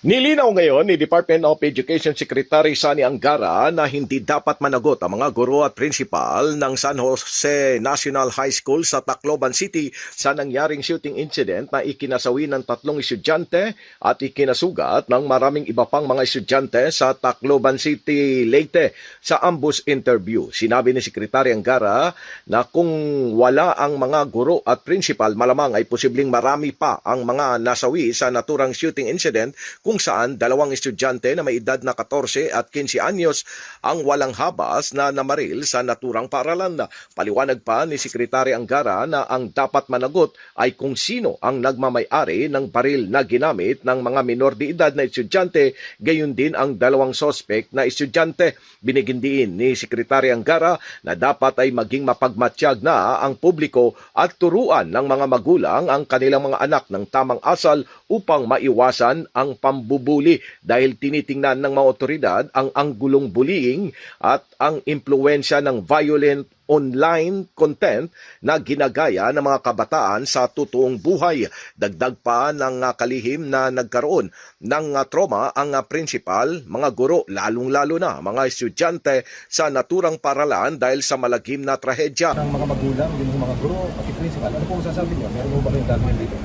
Nilinaw ngayon ni Department of Education Secretary Sani Angara na hindi dapat managot ang mga guro at principal ng San Jose National High School sa Tacloban City sa nangyaring shooting incident na ikinasawi ng 3 estudyante at ikinasugat ng maraming iba pang mga estudyante sa Tacloban City, Leyte. Sa ambush interview, sinabi ni Secretary Angara na kung wala ang mga guro at principal, malamang ay posibleng marami pa ang mga nasawi sa naturang shooting incident kung saan 2 estudyante na may edad na 14 at 15 anyos ang walang habas na namaril sa naturang paaralan. Paliwanag pa ni Secretary Angara na ang dapat managot ay kung sino ang nagmamay-ari ng baril na ginamit ng mga minor de edad na estudyante, gayon din ang 2 suspect na estudyante. Binigyan din ni Secretary Angara na dapat ay maging mapagmatsyag na ang publiko at turuan ng mga magulang ang kanilang mga anak ng tamang asal upang maiwasan ang pambubuli dahil tinitingnan ng mga otoridad ang anggulong bullying at ang impluensya ng violent online content na ginagaya ng mga kabataan sa totoong buhay. Dagdag pa ng kalihim na nagkaroon ng trauma ang principal, mga guro, lalong-lalo na mga estudyante sa naturang paralan dahil sa malaghim na trahedya. Ng mga magulang, yung mga guro, pati principal, ano po masasabi niyo? Meron mo ba kayong gagawin dito?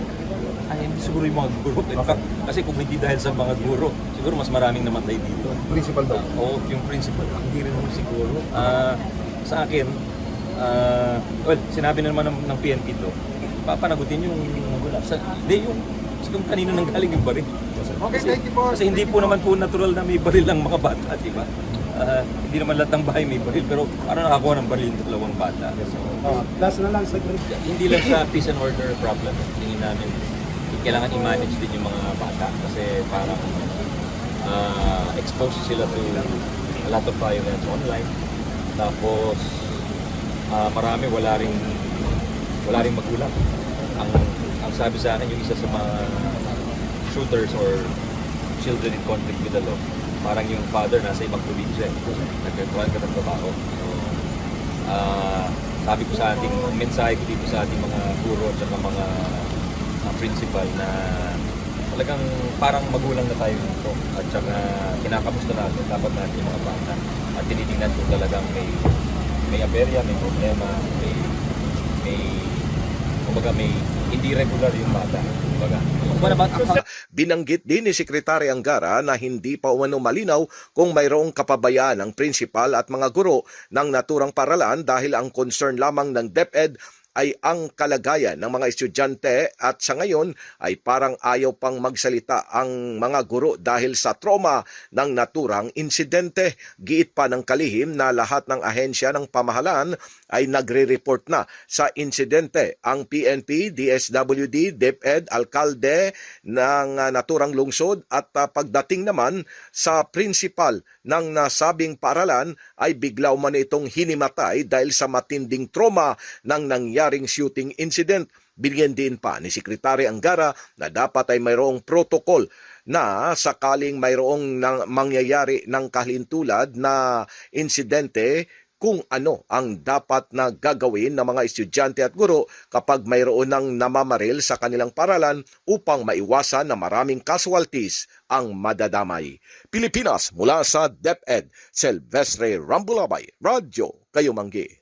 Ay, hindi siguro yung mga guro. In fact, kasi kung hindi dahil sa mga guro, siguro mas maraming namatay dito. Principal daw? Oo, yung principal, hindi rin naman siguro. Sa akin, well, sinabi na naman ng PNP to, papanagutin yung magulang. Hindi yung kanino nang galing yung baril. Okay, thank you po. Kasi hindi po naman po natural na may baril ang mga bata, di ba? Hindi naman lahat ng bahay may baril, pero parang nakakuha ng baril yung 2 bata. So, Last na lang sa hindi lang sa peace and order problem. Tingin namin, kailangan i-manage din yung mga bata kasi parang exposed sila to a lot of violence online. Tapos marami wala ring magulang. Ang sabi sa akin, yung isa sa mga shooters or children in conflict with the law, parang yung father nasa ibang probinsya, nagkakuhan ka ng trabaho. So, sabi ko sa ating, ang mensahe ko dito sa ating mga guro at saka mga principal na talagang parang magulang na tayo nito at saka kinakamusta natin, dapat natin yung mga bata at tinitingnan kung talagang may aberya, may problema, may hindi regular yung bata. Binanggit din ni Secretary Angara na hindi pa umano malinaw kung mayroong kapabayaan ng principal at mga guro ng naturang paralan dahil ang concern lamang ng DepEd ay ang kalagayan ng mga estudyante at sa ngayon ay parang ayaw pang magsalita ang mga guro dahil sa trauma ng naturang insidente. Giit pa ng kalihim na lahat ng ahensya ng pamahalaan ay nagre-report na sa insidente. Ang PNP, DSWD, DepEd, alkalde ng naturang lungsod at pagdating naman sa principal ng nasabing paaralan ay bigla man itong hinimatay dahil sa matinding trauma ng nangyaring shooting incident. Binigyan din pa ni Secretary Angara na dapat ay mayroong protocol na sakaling mayroong mangyayari ng kahintulad na insidente kung ano ang dapat na gagawin ng mga estudyante at guro kapag mayroon ng namamaril sa kanilang paralan upang maiwasan na maraming casualties ang madadamay. Pilipinas, mula sa DepEd, Silvestre Rambulabay, Radyo Kayumanggi.